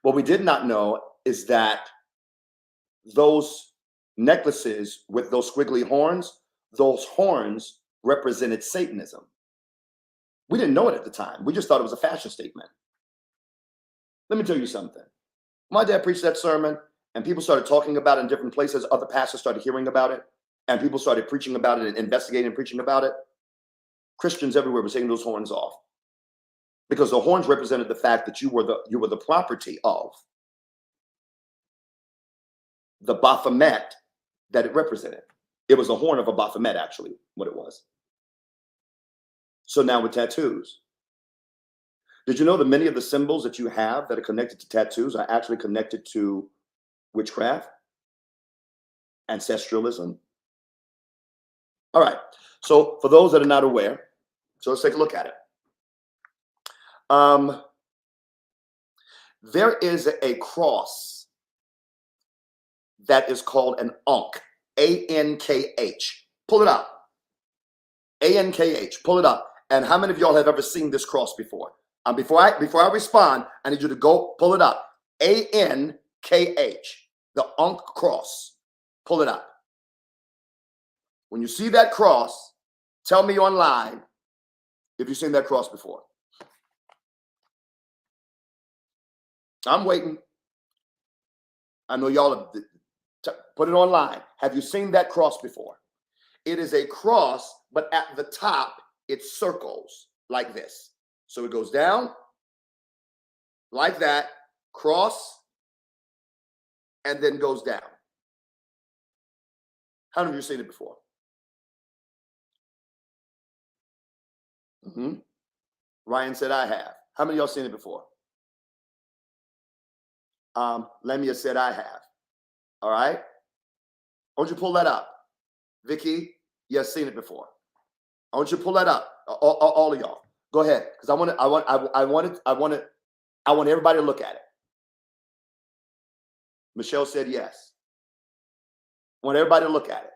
[SPEAKER 1] What we did not know is that those necklaces with those squiggly horns, those horns represented Satanism. We didn't know it at the time. We just thought it was a fashion statement. Let me tell you something. My dad preached that sermon and people started talking about it in different places. Other pastors started hearing about it and people started preaching about it and investigating and preaching about it. Christians everywhere were taking those horns off because the horns represented the fact that you were the property of the Baphomet that it represented. It was a horn of a Baphomet, actually, what it was. So now with tattoos, did you know that many of the symbols that you have that are connected to tattoos are actually connected to witchcraft, ancestralism? All right. So for those that are not aware, so let's take a look at it. There is a cross that is called an Ankh, A-N-K-H. Pull it up. A-N-K-H. Pull it up. And how many of y'all have ever seen this cross before? Before I respond, I need you to go pull it up. A-N-K-H. The Ankh cross. Pull it up. When you see that cross, tell me online if you've seen that cross before. I'm waiting. I know y'all have put it online. Have you seen that cross before? It is a cross, but at the top, it circles like this. So it goes down like that, cross, and then goes down. How many of you seen it before? Ryan said, I have. How many of y'all seen it before? Lemia said, I have. All right. I want you to pull that up. Vicky, you have seen it before. I want you to pull that up. All of y'all. Go ahead. Because I want everybody to look at it. Michelle said yes. I want everybody to look at it.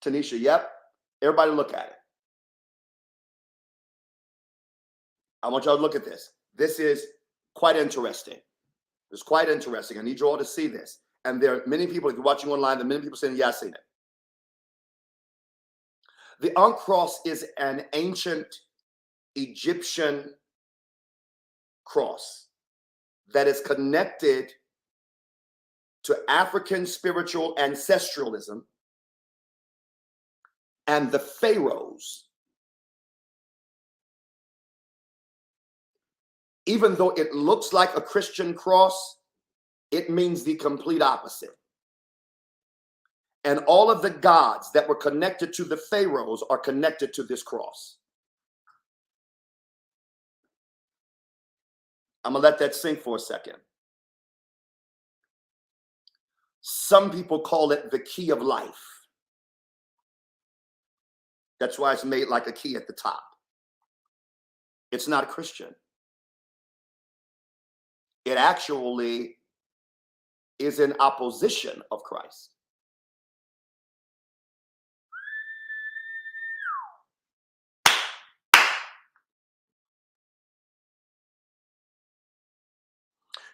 [SPEAKER 1] Tanisha, yep. Everybody look at it. I want y'all to look at this. This is quite interesting. It's quite interesting. I need you all to see this. And there are many people, if you're watching online, there are many people saying, yeah, I've seen it. The Ankh cross is an ancient Egyptian cross that is connected to African spiritual ancestralism and the pharaohs. Even though it looks like a Christian cross, it means the complete opposite. And all of the gods that were connected to the pharaohs are connected to this cross. I'm going to let that sink for a second. Some people call it the key of life. That's why it's made like a key at the top. It's not Christian. It actually is in opposition of Christ.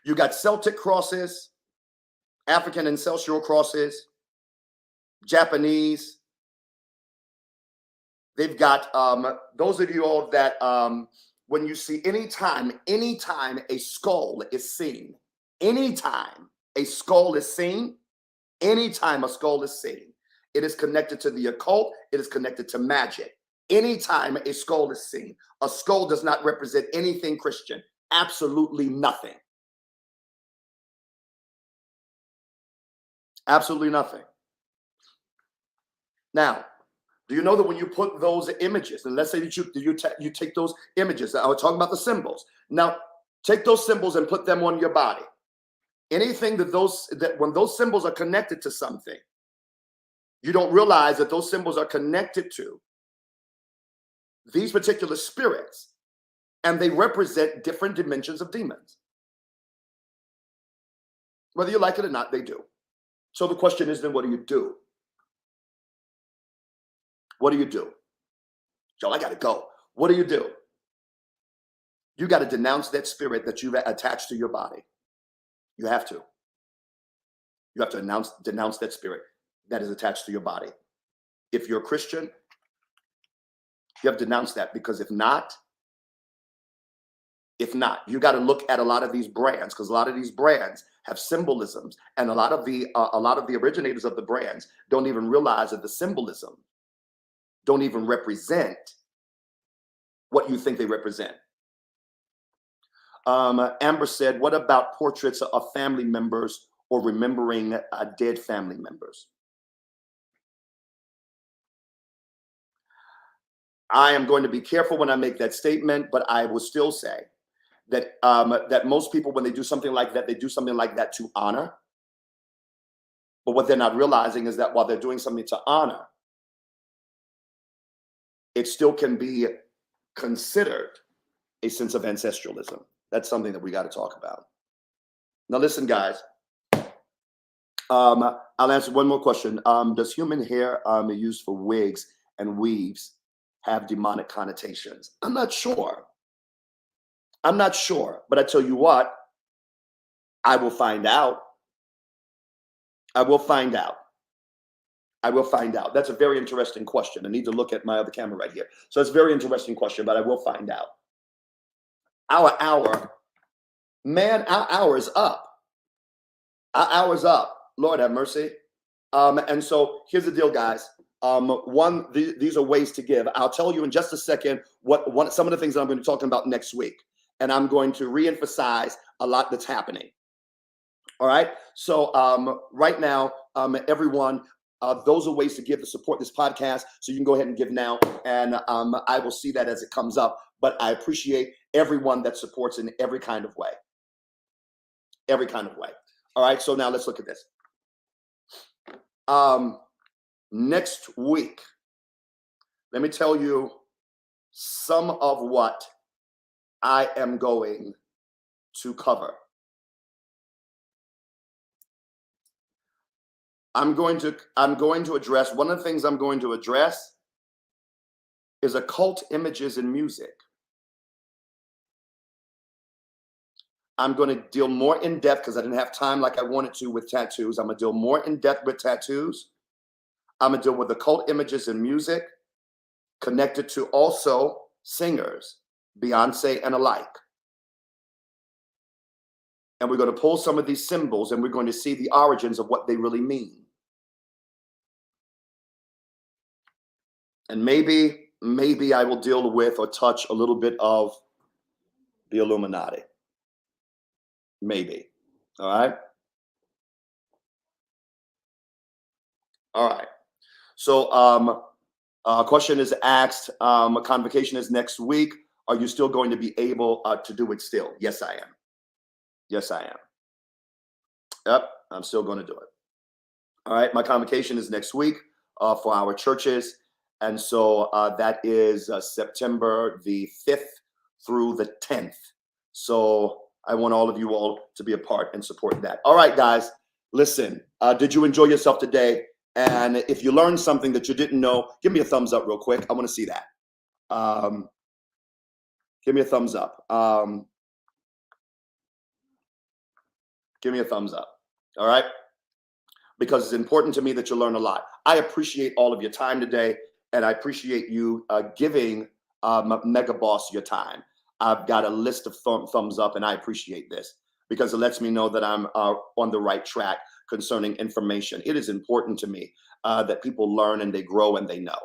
[SPEAKER 1] You got Celtic crosses, African ancestral crosses, Japanese. They've got those of you all that when you see anytime a skull is seen, anytime a skull is seen, anytime a skull is seen, it is connected to the occult, it is connected to magic. Anytime a skull is seen, a skull does not represent anything Christian, absolutely nothing. Absolutely nothing. Now, do you know that when you put those images, and let's say that you take those images, I was talking about the symbols. Now, take those symbols and put them on your body. Anything that when those symbols are connected to something, you don't realize that those symbols are connected to these particular spirits, and they represent different dimensions of demons. Whether you like it or not, they do. So the question is then, what do you do? What do you do? Joel, I got to go. What do? You got to denounce that spirit that you've attached to your body. You have to. You have to denounce that spirit that is attached to your body. If you're a Christian, you have to denounce that, because if not, you got to look at a lot of these brands, because a lot of these brands have symbolisms, and a lot of the originators of the brands don't even realize that the symbolism don't even represent what you think they represent. Amber said, what about portraits of family members or remembering dead family members? I am going to be careful when I make that statement, but I will still say that that most people, when they do something like that, they do something like that to honor. But what they're not realizing is that while they're doing something to honor, it still can be considered a sense of ancestralism. That's something that we got to talk about. Now, listen, guys. I'll answer one more question. Does human hair used for wigs and weaves have demonic connotations? I'm not sure. But I tell you what, I will find out. That's a very interesting question. I need to look at my other camera right here. So it's a very interesting question, but I will find out. Our hour is up. Our hour's up. Lord have mercy. And so here's the deal, guys. These are ways to give. I'll tell you in just a second some of the things that I'm going to be talking about next week. And I'm going to reemphasize a lot that's happening. All right. So right now, everyone, those are ways to give to support this podcast. So you can go ahead and give now, and I will see that as it comes up. But I appreciate everyone that supports in every kind of way. Every kind of way. All right. So now let's look at this. Next week, let me tell you some of what I am going to cover. I'm going to address, one of the things I'm going to address is occult images in music. I'm going to deal more in depth, because I didn't have time like I wanted to with tattoos. I'm going to deal more in depth with tattoos. I'm going to deal with occult images in music connected to also singers, Beyonce and alike. And we're going to pull some of these symbols, and we're going to see the origins of what they really mean. And maybe I will deal with or touch a little bit of the Illuminati. Maybe. All right. All right. So a question is asked, a convocation is next week. Are you still going to be able to do it still? Yes, I am. Yes, I am. Yep, I'm still going to do it. All right. My convocation is next week for our churches. And so that is September the 5th through the 10th. So I want all of you all to be a part and support that. All right, guys, listen, did you enjoy yourself today? And if you learned something that you didn't know, give me a thumbs up real quick. I want to see that. Give me a thumbs up. Give me a thumbs up. All right. Because it's important to me that you learn a lot. I appreciate all of your time today, and I appreciate you giving Mega Boss your time. I've got a list of thumbs up, and I appreciate this because it lets me know that I'm on the right track concerning information. It is important to me that people learn and they grow and they know.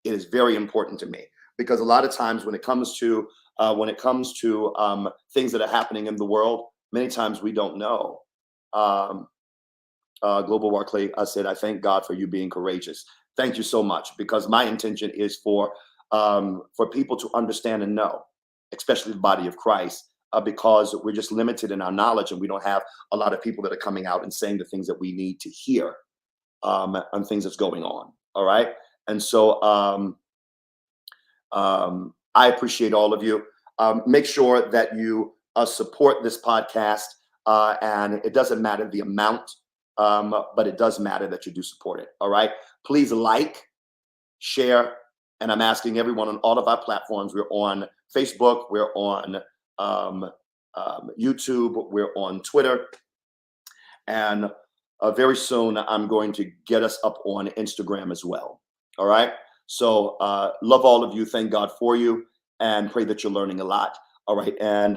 [SPEAKER 1] It is very important to me because a lot of times when it comes to things that are happening in the world, many times we don't know. Global Barclay, I said, I thank God for you being courageous. Thank you so much, because my intention is for people to understand and know, especially the body of Christ, because we're just limited in our knowledge and we don't have a lot of people that are coming out and saying the things that we need to hear on things that's going on. All right. And so I appreciate all of you. Make sure that you support this podcast, and it doesn't matter the amount. But it does matter that you do support it. All right. Please like, share, and I'm asking everyone on all of our platforms. We're on Facebook, we're on YouTube, we're on Twitter, and very soon I'm going to get us up on Instagram as well. All right. So love all of you. Thank God for you, and pray that you're learning a lot. All right. And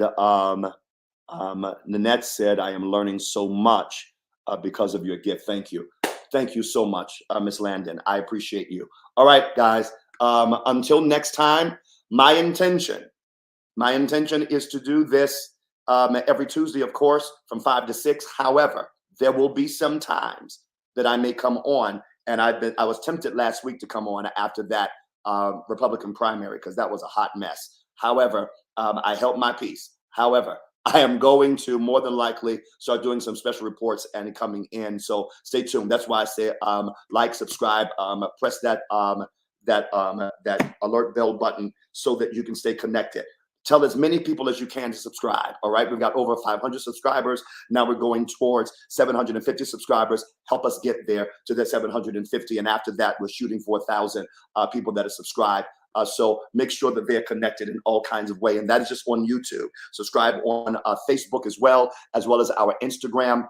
[SPEAKER 1] Nanette said, I am learning so much because of your gift. Thank you. Thank you so much, Miss Landon. I appreciate you. All right, guys. Until next time, my intention is to do this every Tuesday, of course, from 5 to 6. However, there will be some times that I may come on, and I was tempted last week to come on after that Republican primary because that was a hot mess. However, I held my peace. However, I am going to more than likely start doing some special reports and coming in. So stay tuned. That's why I say like, subscribe, press that alert bell button so that you can stay connected. Tell as many people as you can to subscribe. All right. We've got over 500 subscribers. Now we're going towards 750 subscribers. Help us get there to the 750. And after that, we're shooting for 1,000 people that are subscribed. So make sure that they're connected in all kinds of ways. And that is just on YouTube. Subscribe on Facebook as well as our Instagram,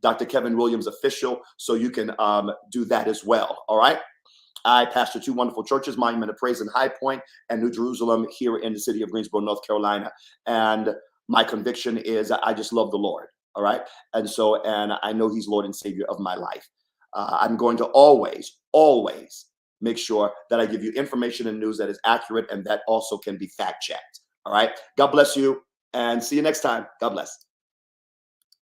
[SPEAKER 1] Dr. Kevin Williams Official. So you can do that as well. All right. I pastor 2 wonderful churches, Monument of Praise in High Point and New Jerusalem here in the city of Greensboro, North Carolina. And my conviction is I just love the Lord. All right. And I know he's Lord and Savior of my life. I'm going to always make sure that I give you information and news that is accurate and that also can be fact checked. All right. God bless you and see you next time. God bless.